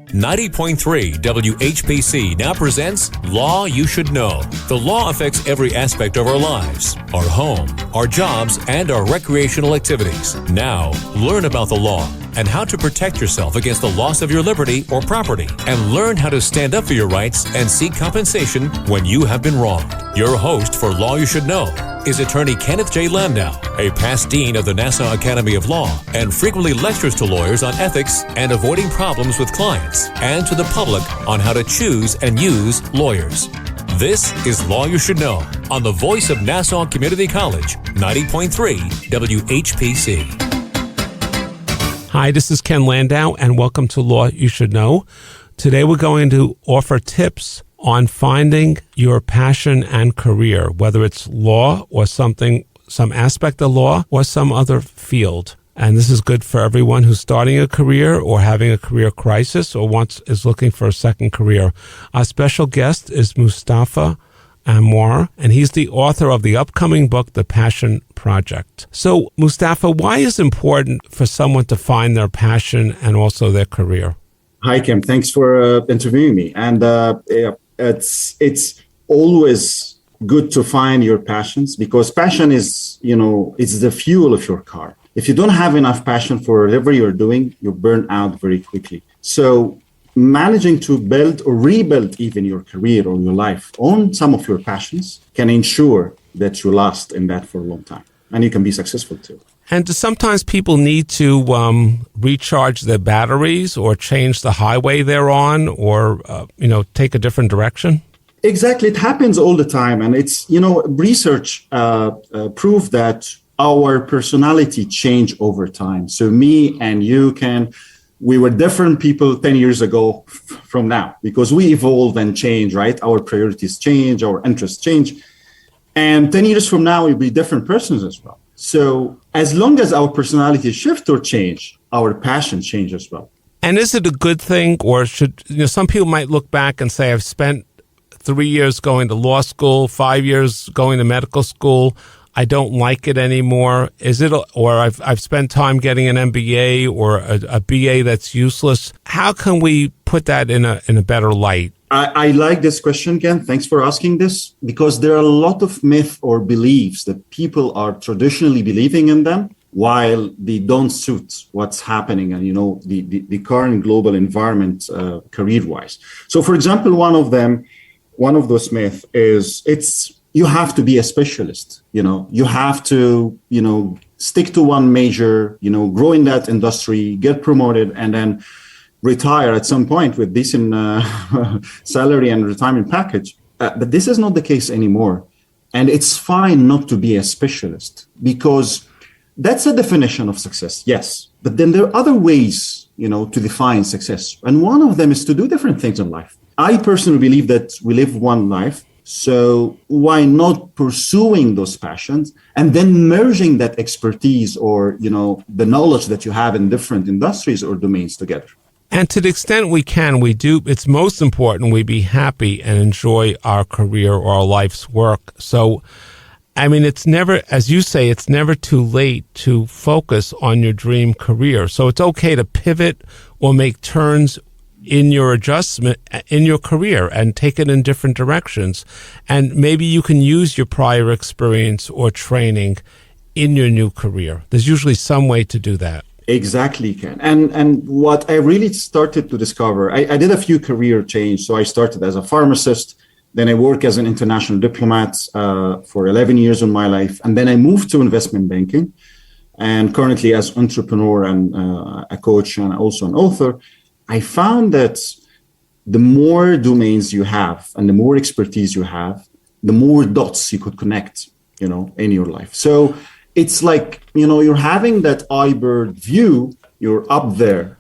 90.3 WHPC now presents Law You Should Know. The law affects every aspect of our lives, our home, our jobs, and our recreational activities. Now, learn about the law and how to protect yourself against the loss of your liberty or property, and learn how to stand up for your rights and seek compensation when you have been wronged. Your host for Law You Should Know is attorney Kenneth J. Landau, a past dean of the Nassau Academy of Law, and frequently lectures to lawyers on ethics and avoiding problems with clients, and to the public on how to choose and use lawyers. This is Law You Should Know on the voice of Nassau Community College, 90.3 WHPC. Hi, this is Ken Landau, and welcome to Law You Should Know. Today we're going to offer tips on finding your passion and career, whether it's law or some aspect of law or some other field. And this is good for everyone who's starting a career or having a career crisis or is looking for a second career. Our special guest is Mustafa Ammar, and he's the author of the upcoming book, The Passion Project. So, Mustafa, why is it important for someone to find their passion and also their career? Hi, Kim. Thanks for interviewing me. And it's always good to find your passions, because passion is, it's the fuel of your car. If you don't have enough passion for whatever you're doing, you burn out very quickly. So managing to build or rebuild even your career or your life on some of your passions can ensure that you last in that for a long time, and you can be successful too. And do sometimes people need to recharge their batteries or change the highway they're on, or take a different direction? Exactly. It happens all the time. And it's, research prove that our personality change over time. So me and you, we were different people 10 years ago from now, because we evolve and change, right? Our priorities change, our interests change. And 10 years from now, we'll be different persons as well. So as long as our personality shift or change, our passion change as well. And is it a good thing, or should, some people might look back and say, I've spent 3 years going to law school, 5 years going to medical school, I don't like it anymore. Is it, or I've spent time getting an MBA or a BA that's useless? How can we put that in a better light? I like this question, Ken. Thanks for asking this, because there are a lot of myths or beliefs that people are traditionally believing in them, while they don't suit what's happening and, the current global environment career-wise. So, for example, one of those myths is you have to be a specialist. You have to, stick to one major, grow in that industry, get promoted, and then retire at some point with decent salary and retirement package. But this is not the case anymore. And it's fine not to be a specialist, because that's a definition of success, yes. But then there are other ways, to define success. And one of them is to do different things in life. I personally believe that we live one life. So why not pursuing those passions and then merging that expertise or, the knowledge that you have in different industries or domains together? And to the extent we can, it's most important we be happy and enjoy our career or our life's work. So, it's never, as you say, it's never too late to focus on your dream career. So it's okay to pivot or make turns in your adjustment in your career and take it in different directions. And maybe you can use your prior experience or training in your new career. There's usually some way to do that. Exactly, Ken. And what I really started to discover, I did a few career change. So I started as a pharmacist, then I worked as an international diplomat for 11 years of my life. And then I moved to investment banking, and currently as entrepreneur and a coach and also an author. I found that the more domains you have and the more expertise you have, the more dots you could connect, in your life. So it's like, you're having that iBird view, you're up there,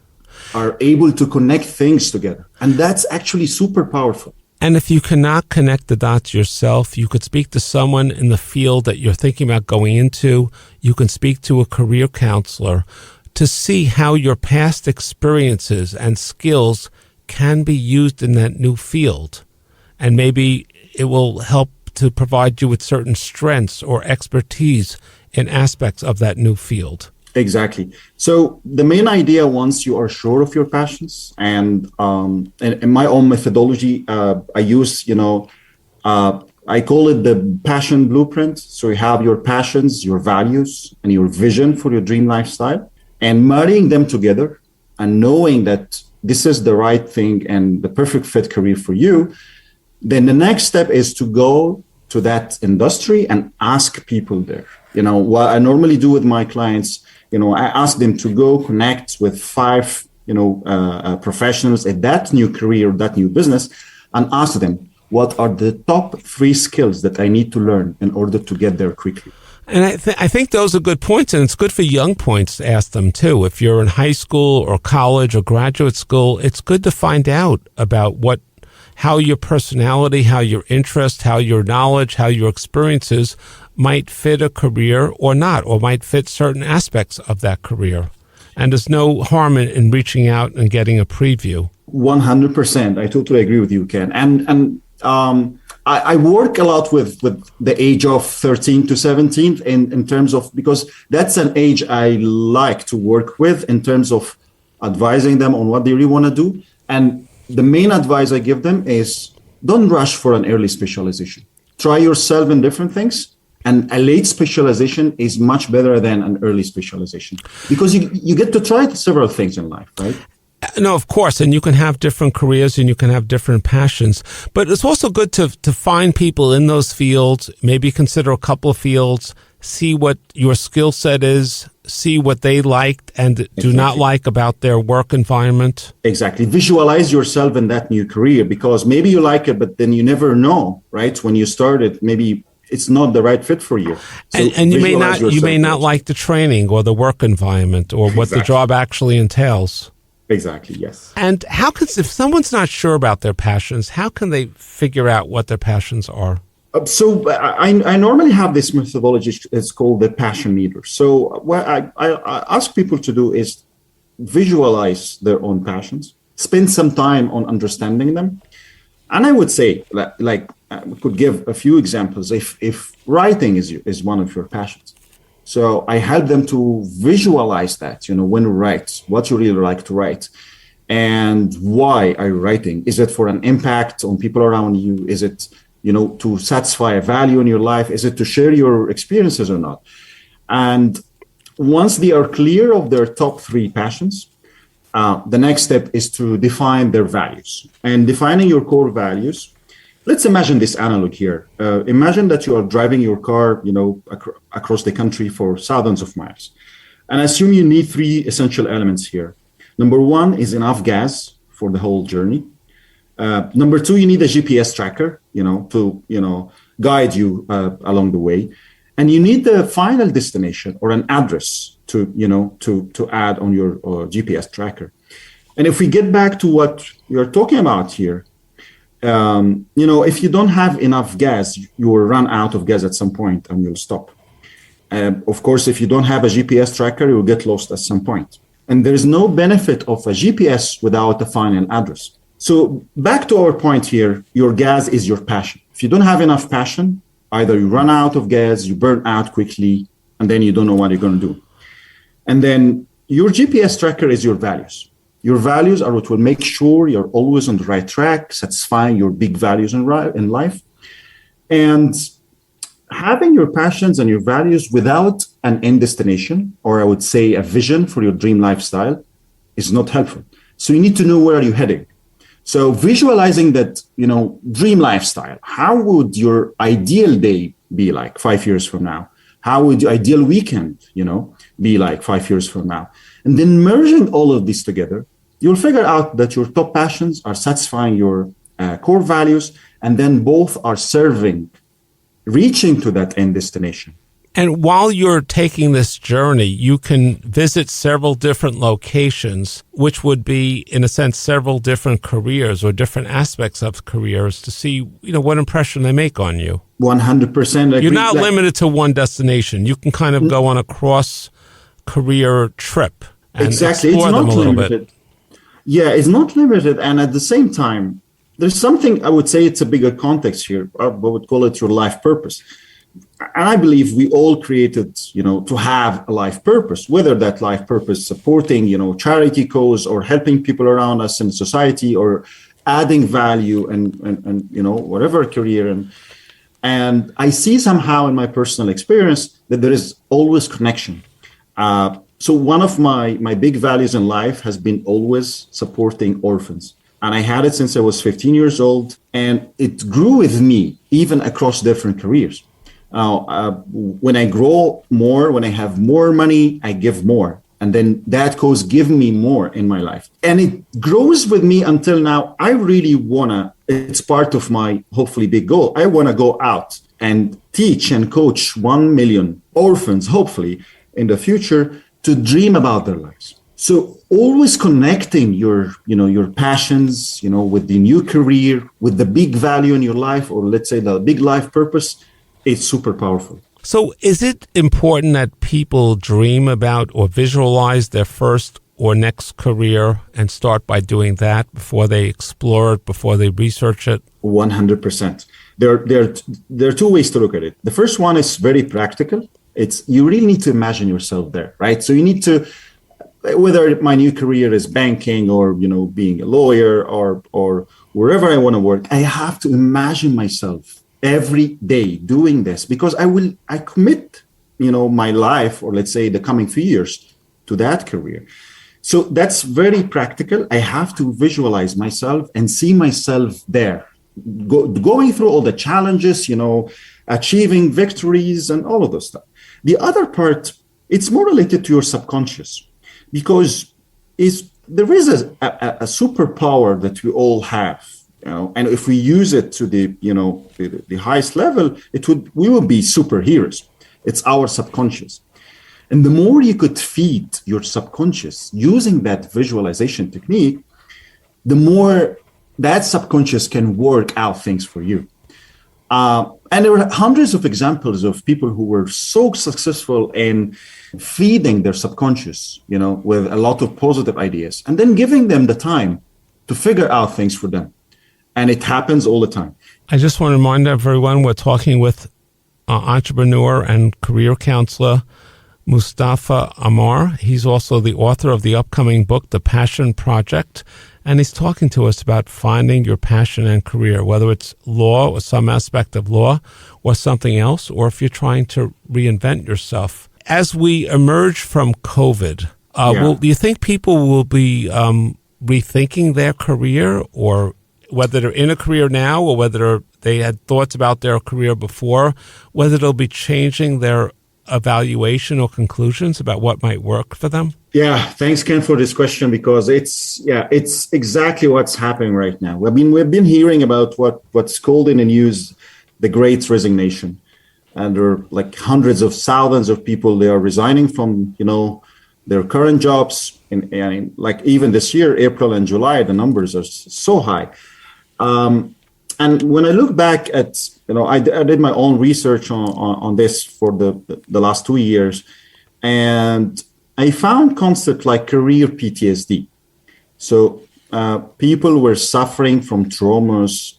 are able to connect things together. And that's actually super powerful. And if you cannot connect the dots yourself, you could speak to someone in the field that you're thinking about going into. You can speak to a career counselor to see how your past experiences and skills can be used in that new field. And maybe it will help to provide you with certain strengths or expertise in aspects of that new field. Exactly. So the main idea, once you are sure of your passions, and in my own methodology, I use, I call it the passion blueprint. So you have your passions, your values, and your vision for your dream lifestyle, and marrying them together and knowing that this is the right thing and the perfect fit career for you. Then the next step is to go to that industry and ask people there. What I normally do with my clients, I ask them to go connect with five, professionals at that new career, that new business, and ask them, what are the top 3 skills that I need to learn in order to get there quickly? And I think those are good points, and it's good for young points to ask them too. If you're in high school or college or graduate school, it's good to find out about how your personality, how your interest, how your knowledge, how your experiences might fit a career or not, or might fit certain aspects of that career. And there's no harm in reaching out and getting a preview. 100%. I totally agree with you, Ken. And I work a lot with the age of 13 to 17 in terms of, because that's an age I like to work with in terms of advising them on what they really want to do. And the main advice I give them is, don't rush for an early specialization. Try yourself in different things. And a late specialization is much better than an early specialization, because you get to try several things in life, right? No, of course. And you can have different careers and you can have different passions. But it's also good to find people in those fields, maybe consider a couple of fields, see what your skill set is, see what they liked and do not like about their work environment. Exactly. Visualize yourself in that new career, because maybe you like it, but then you never know, right? When you start it, maybe it's not the right fit for you. So and you may not like the training or the work environment or what the job actually entails. Exactly, yes. And if someone's not sure about their passions, how can they figure out what their passions are? So I normally have this methodology. It's called the passion meter. So what I ask people to do is visualize their own passions, spend some time on understanding them. And I would say, we could give a few examples. If writing is one of your passions, so I help them to visualize that, when you write, what you really like to write, and why are you writing? Is it for an impact on people around you? Is it, to satisfy a value in your life? Is it to share your experiences or not? And once they are clear of their top 3 passions, the next step is to define their values. And defining your core values, let's imagine this analog here. Imagine that you are driving your car, across the country for thousands of miles. And assume you need 3 essential elements here. Number 1 is enough gas for the whole journey. Number 2, you need a GPS tracker, to, guide you along the way. And you need the final destination or an address to add on your GPS tracker. And if we get back to what you're talking about here, if you don't have enough gas, you will run out of gas at some point and you'll stop. Of course, if you don't have a GPS tracker, you'll get lost at some point. And there's no benefit of a GPS without a final address. So back to our point here, your gas is your passion. If you don't have enough passion, either you run out of gas, you burn out quickly, and then you don't know what you're going to do. And then your GPS tracker is your values. Your values are what will make sure you're always on the right track, satisfying your big values in life. And having your passions and your values without an end destination, or I would say a vision for your dream lifestyle, is not helpful. So you need to know where are you heading. So visualizing that, dream lifestyle, how would your ideal day be like 5 years from now? How would your ideal weekend, be like 5 years from now? And then merging all of this together, you'll figure out that your top passions are satisfying your core values, and then both are reaching to that end destination. And while you're taking this journey, you can visit several different locations, which would be, in a sense, several different careers or different aspects of careers to see, what impression they make on you. 100% agree. You're not limited to one destination. You can kind of go on a cross-career trip and explore them a little bit. Yeah, it's not limited. And at the same time, there's something, I would say it's a bigger context here. I would call it your life purpose. and I believe we all created, to have a life purpose, whether that life purpose supporting, charity cause or helping people around us in society or adding value and whatever career. And I see somehow in my personal experience that there is always connection. So one of my big values in life has been always supporting orphans. And I had it since I was 15 years old, and it grew with me even across different careers. When I grow more, when I have more money, I give more. And then that cause give me more in my life. And it grows with me until now. I really it's part of my hopefully big goal. I wanna go out and teach and coach 1 million orphans, hopefully in the future, to dream about their lives. So always connecting your passions, with the new career, with the big value in your life, or let's say the big life purpose, it's super powerful. So is it important that people dream about or visualize their first or next career and start by doing that before they explore it, before they research it? 100%. There are two ways to look at it. The first one is very practical. It's you really need to imagine yourself there, right? So you need to, whether my new career is banking or being a lawyer or wherever I want to work, I have to imagine myself every day doing this, because I commit my life, or let's say the coming few years, to that career. So that's very practical. I have to visualize myself and see myself there, going through all the challenges, achieving victories and all of those stuff. The other part, it's more related to your subconscious, because there is a superpower that we all have, and if we use it to the highest level, we would be superheroes. It's our subconscious. And the more you could feed your subconscious using that visualization technique, the more that subconscious can work out things for you. And there are hundreds of examples of people who were so successful in feeding their subconscious, with a lot of positive ideas, and then giving them the time to figure out things for them. And it happens all the time. I just want to remind everyone we're talking with entrepreneur and career counselor Mustafa Ammar. He's also the author of the upcoming book, The Passion Project. And he's talking to us about finding your passion and career, whether it's law or some aspect of law or something else, or if you're trying to reinvent yourself. As we emerge from COVID, do you think people will be rethinking their career, or whether they're in a career now or whether they had thoughts about their career before, whether they'll be changing their evaluation or conclusions about what might work for them? Yeah, thanks, Ken, for this question, because it's exactly what's happening right now. We've been hearing about what's called in the news the Great Resignation, and there are like hundreds of thousands of people, they are resigning from their current jobs. And like even this year, April and July, the numbers are so high. And when I look back at, I did my own research on this for the last 2 years, and I found concepts like career PTSD. So people were suffering from traumas,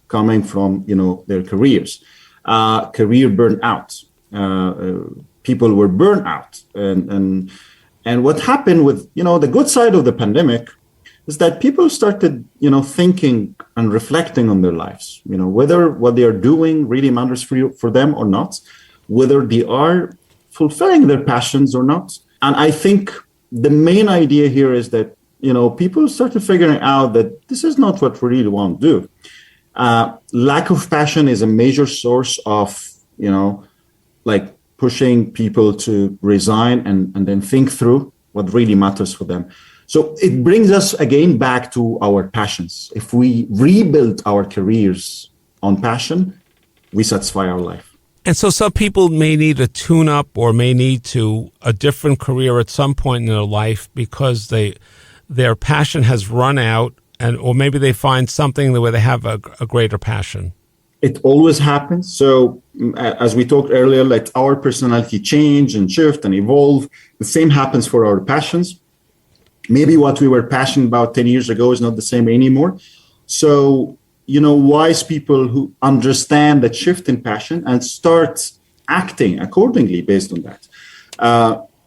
coming from, their careers, career burnout. People were burnt out. And what happened with, the good side of the pandemic is that people started, thinking and reflecting on their lives, whether what they are doing really matters for them or not, whether they are fulfilling their passions or not. And I think the main idea here is that, people started figuring out that this is not what we really want to do. Lack of passion is a major source of, pushing people to resign and then think through what really matters for them. So it brings us again back to our passions. If we rebuild our careers on passion, we satisfy our life. And so some people may need a tune-up or may need a different career at some point in their life because their passion has run out, or maybe they find something where they have a greater passion. It always happens. So as we talked earlier, like our personality change and shift and evolve. The same happens for our passions. Maybe what we were passionate about 10 years ago is not the same anymore. So wise people who understand that shift in passion and start acting accordingly based on that.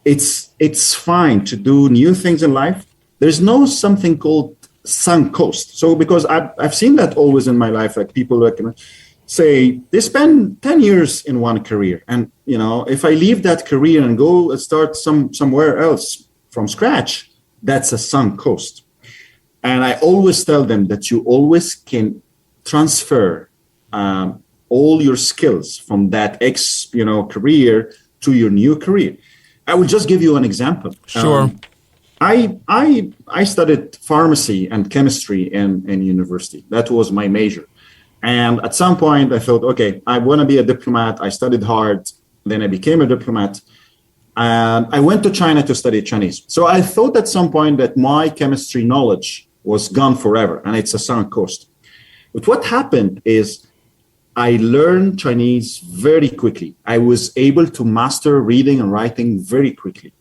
It's fine to do new things in life. There's no something called sunk cost. So because I've seen that always in my life, like people say they spend 10 years in one career, and if I leave that career and go and start somewhere else from scratch, that's a sunk cost. And I always tell them that you always can transfer all your skills from that career to your new career. I will just give you an example. Sure. I studied pharmacy and chemistry in university. That was my major. And at some point I thought, okay, I want to be a diplomat. I studied hard. Then I became a diplomat. And I went to China to study Chinese. So I thought at some point that my chemistry knowledge was gone forever and it's a sunk cost. But what happened is I learned Chinese very quickly. I was able to master reading and writing very quickly.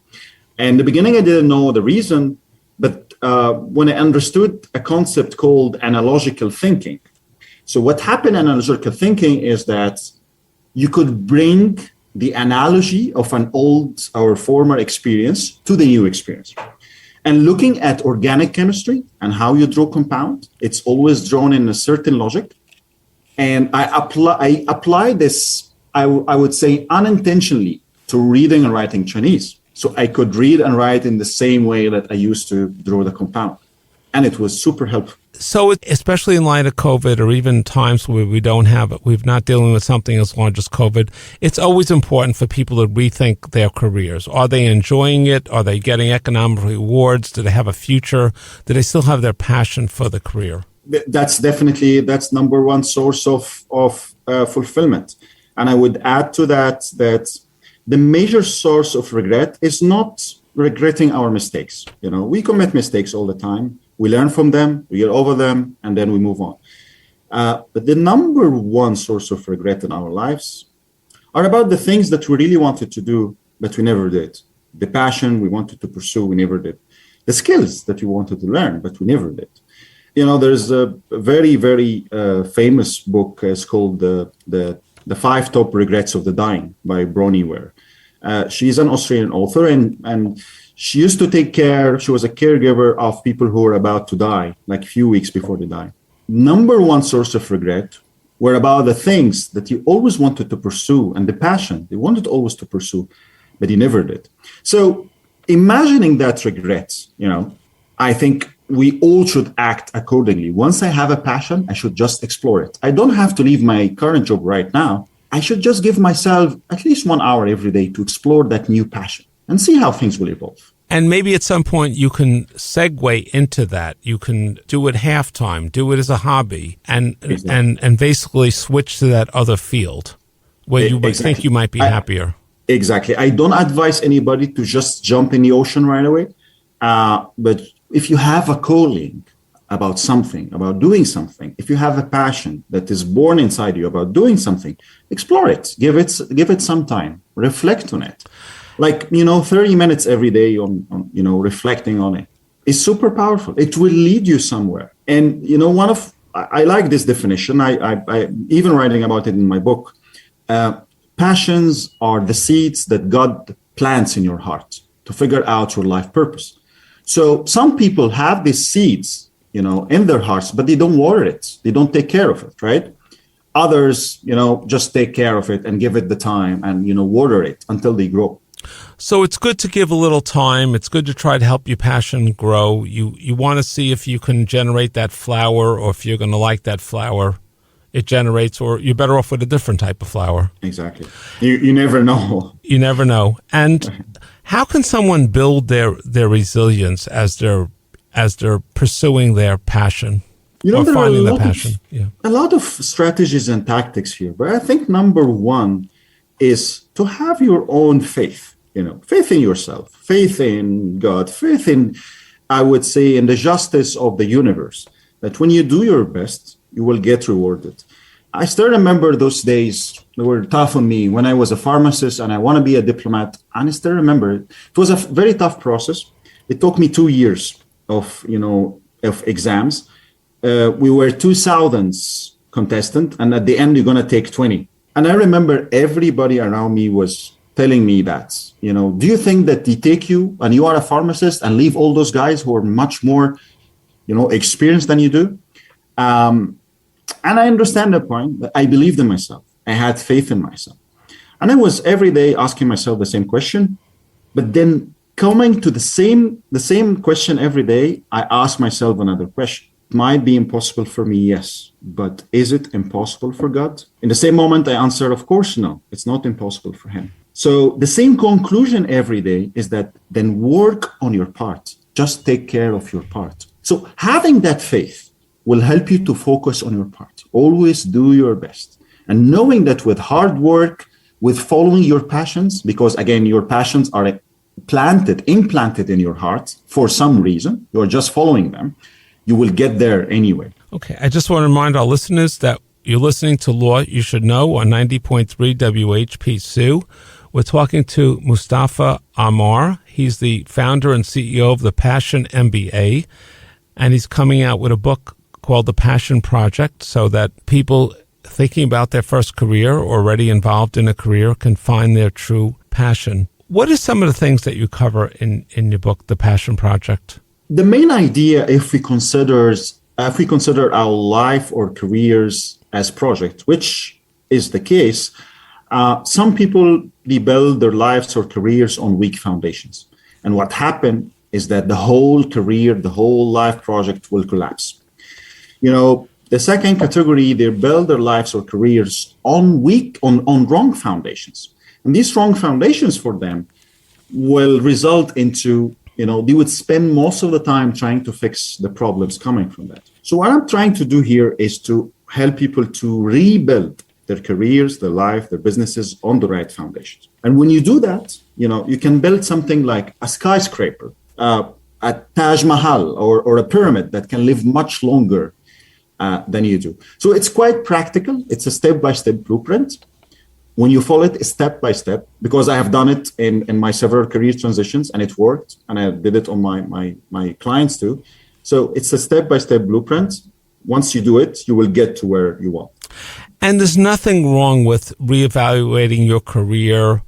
And in the beginning, I didn't know the reason, but when I understood a concept called analogical thinking. So what happened in analogical thinking is that you could bring the analogy of an old or former experience to the new experience. And looking at organic chemistry and how you draw compound, it's always drawn in a certain logic. And I apply this, I would say, unintentionally to reading and writing Chinese. So I could read and write in the same way that I used to draw the compound. And it was super helpful. So especially in light of COVID, or even times where we're not dealing with something as large as COVID, it's always important for people to rethink their careers. Are they enjoying it? Are they getting economic rewards? Do they have a future? Do they still have their passion for the career? That's number one source of fulfillment. And I would add to that the major source of regret is not regretting our mistakes. We commit mistakes all the time. We learn from them, we get over them, and then we move on. But the number one source of regret in our lives are about the things that we really wanted to do, but we never did. The passion we wanted to pursue, we never did. The skills that we wanted to learn, but we never did. There's a very, very famous book. It's called the 5 Top Regrets of the Dying by Bronnie Ware. She's an Australian author, and she used to take care, she was a caregiver of people who were about to die, like a few weeks before they die. Number one source of regret were about the things that you always wanted to pursue and the passion they wanted always to pursue, but you never did. So imagining that regret, I think we all should act accordingly. Once I have a passion, I should just explore it. I don't have to leave my current job right now. I should just give myself at least 1 hour every day to explore that new passion and see how things will evolve. And maybe at some point you can segue into that. You can do it half-time, do it as a hobby, and exactly. and basically switch to that other field where you think you might be happier. Exactly. I don't advise anybody to just jump in the ocean right away. But if you have a calling about something, about doing something, if you have a passion that is born inside you about doing something, explore it. Give it some time. Reflect on it. 30 minutes every day on reflecting on it is super powerful. It will lead you somewhere. And I like this definition. I even writing about it in my book. Passions are the seeds that God plants in your heart to figure out your life purpose. So some people have these seeds, in their hearts, but they don't water it. They don't take care of it, right? Others, just take care of it and give it the time and, water it until they grow. So it's good to give a little time. It's good to try to help your passion grow. You want to see if you can generate that flower, or if you're going to like that flower it generates, or you're better off with a different type of flower. Exactly. You never know. You never know. And how can someone build their resilience as they're pursuing their passion? Or finding their passion? A lot of strategies and tactics here, but I think number one is to have your own faith, faith in yourself, faith in God, faith in, I would say, in the justice of the universe, that when you do your best, you will get rewarded. I still remember those days that were tough on me when I was a pharmacist and I want to be a diplomat. And I still remember it. It was a very tough process. It took me 2 years of exams. we were 2,000 contestants, and at the end, you're going to take 20. And I remember everybody around me was telling me that, do you think that they take you and you are a pharmacist and leave all those guys who are much more, experienced than you do? And I understand the point, but I believed in myself. I had faith in myself. And I was every day asking myself the same question, but then coming to the same question every day, I ask myself another question. It might be impossible for me, yes, but is it impossible for God? In the same moment, I answer, of course, no, it's not impossible for him. So the same conclusion every day is that then work on your part. Just take care of your part. So having that faith will help you to focus on your part. Always do your best. And knowing that with hard work, with following your passions, because again, your passions are implanted in your heart for some reason, you're just following them, you will get there anyway. Okay, I just want to remind our listeners that you're listening to Law You Should Know on 90.3 WHPSU. We're talking to Mustafa Ammar. He's the founder and CEO of the Passion MBA, and he's coming out with a book called The Passion Project so that people thinking about their first career or already involved in a career can find their true passion. What are some of the things that you cover in your book, The Passion Project? The main idea, if we consider our life or careers as project, which is the case, some people, they build their lives or careers on weak foundations. And what happened is that the whole career, the whole life project will collapse. The second category, they build their lives or careers on wrong foundations. And these wrong foundations for them will result into, they would spend most of the time trying to fix the problems coming from that. So what I'm trying to do here is to help people to rebuild their careers, their life, their businesses on the right foundations. And when you do that, you can build something like a skyscraper, a Taj Mahal or a pyramid that can live much longer than you do. So it's quite practical. It's a step-by-step blueprint. When you follow it step by step, because I have done it in my several career transitions and it worked, and I did it on my clients too. So it's a step-by-step blueprint. Once you do it, you will get to where you want. And there's nothing wrong with reevaluating your career,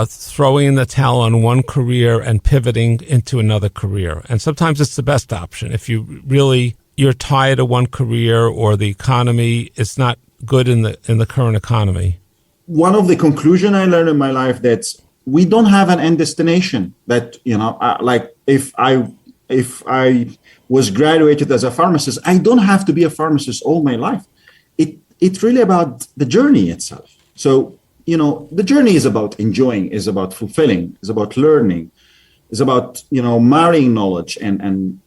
throwing in the towel on one career and pivoting into another career. And sometimes it's the best option. If you're tired of one career or the economy is not good in the current economy. One of the conclusions I learned in my life that we don't have an end destination. That like if I was graduated as a pharmacist, I don't have to be a pharmacist all my life. It's really about the journey itself. So the journey is about enjoying, is about fulfilling, is about learning, is about marrying knowledge and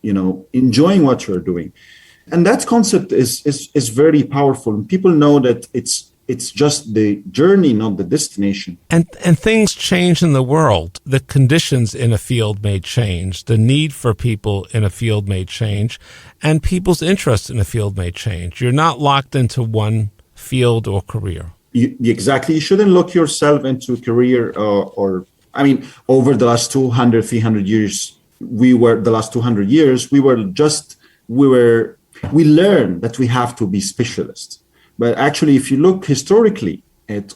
enjoying what you're doing. And that concept is very powerful. And people know that it's just the journey, not the destination. And things change in the world. The conditions in a field may change. The need for people in a field may change. And people's interest in a field may change. You're not locked into one field or career. Exactly. You shouldn't lock yourself into a career over the last 200, 300 years, we learned that we have to be specialists. But actually, if you look historically at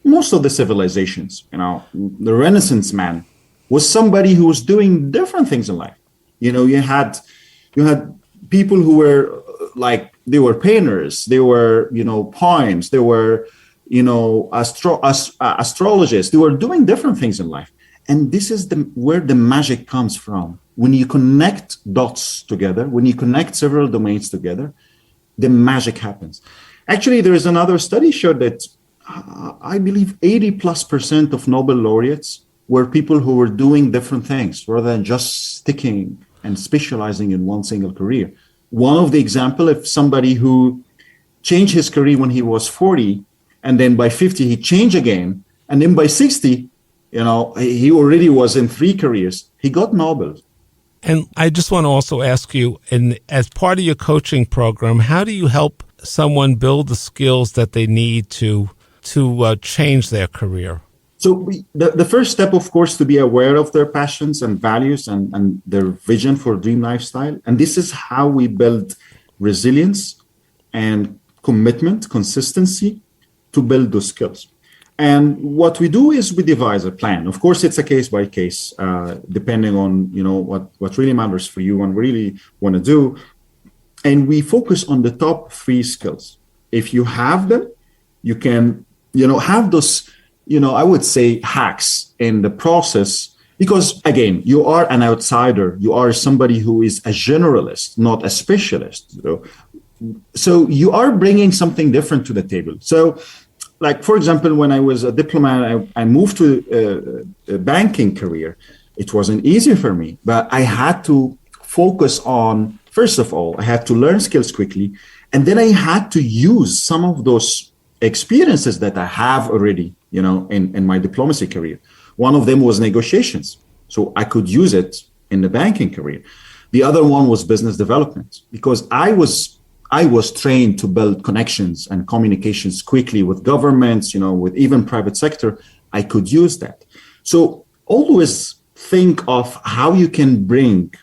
most of the civilizations, the Renaissance man was somebody who was doing different things in life. You had people who were they were painters, they were, poems, they were, astrologists, they were doing different things in life. And this is where the magic comes from. When you connect dots together, when you connect several domains together, the magic happens. Actually, there is another study showed that I believe 80+% of Nobel laureates were people who were doing different things rather than just sticking and specializing in one single career. One of the example, if somebody who changed his career when he was 40, and then by 50 he changed again, and then by 60, he already was in 3 careers. He got Nobel. And I just want to also ask you, as part of your coaching program, how do you help someone build the skills that they need to change their career? So the first step, of course, to be aware of their passions and values and their vision for dream lifestyle. And this is how we build resilience, and commitment, consistency to build those skills. And what we do is we devise a plan. Of course, it's a case by case, depending on what really matters for you and really want to do. And we focus on the top 3 skills. If you have them, you can have those I would say hacks in the process, because again, you are an outsider. You are somebody who is a generalist, not a specialist. So you are bringing something different to the table. So, like, for example, when I was a diplomat, I moved to a banking career. It wasn't easy for me, but I had to focus on, first of all, I had to learn skills quickly. And then I had to use some of those experiences that I have already, in my diplomacy career. One of them was negotiations. So I could use it in the banking career. The other one was business development, because I was trained to build connections and communications quickly with governments, with even private sector. I could use that. So always think of how you can bring,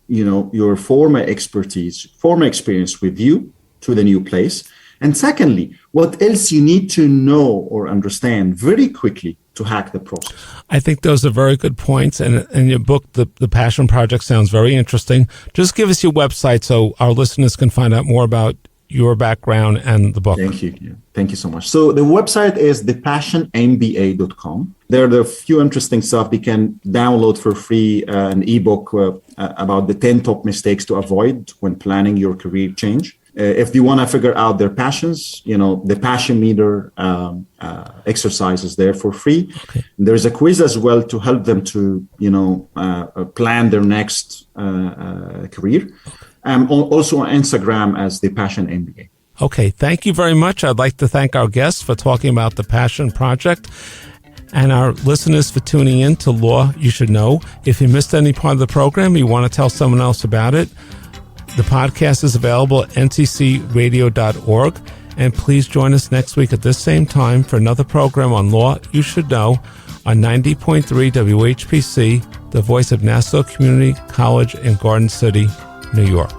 your former expertise, former experience with you to the new place. And secondly, what else you need to know or understand very quickly to hack the process. I think those are very good points. And in your book, the Passion Project sounds very interesting. Just give us your website so our listeners can find out more about your background and the book. Thank you. Yeah. Thank you so much. So the website is thepassionmba.com. There are a few interesting stuff. You can download for free an ebook about the 10 top mistakes to avoid when planning your career change. If you want to figure out their passions, the passion meter exercise is there for free. Okay. There's a quiz as well to help them to, plan their next career. Also on Instagram as the Passion MBA. Okay, thank you very much. I'd like to thank our guests for talking about the Passion Project and our listeners for tuning in to Law You Should Know. If you missed any part of the program, you want to tell someone else about it, the podcast is available at ntcradio.org. And please join us next week at this same time for another program on Law You Should Know on 90.3 WHPC, the voice of Nassau Community College in Garden City, New York.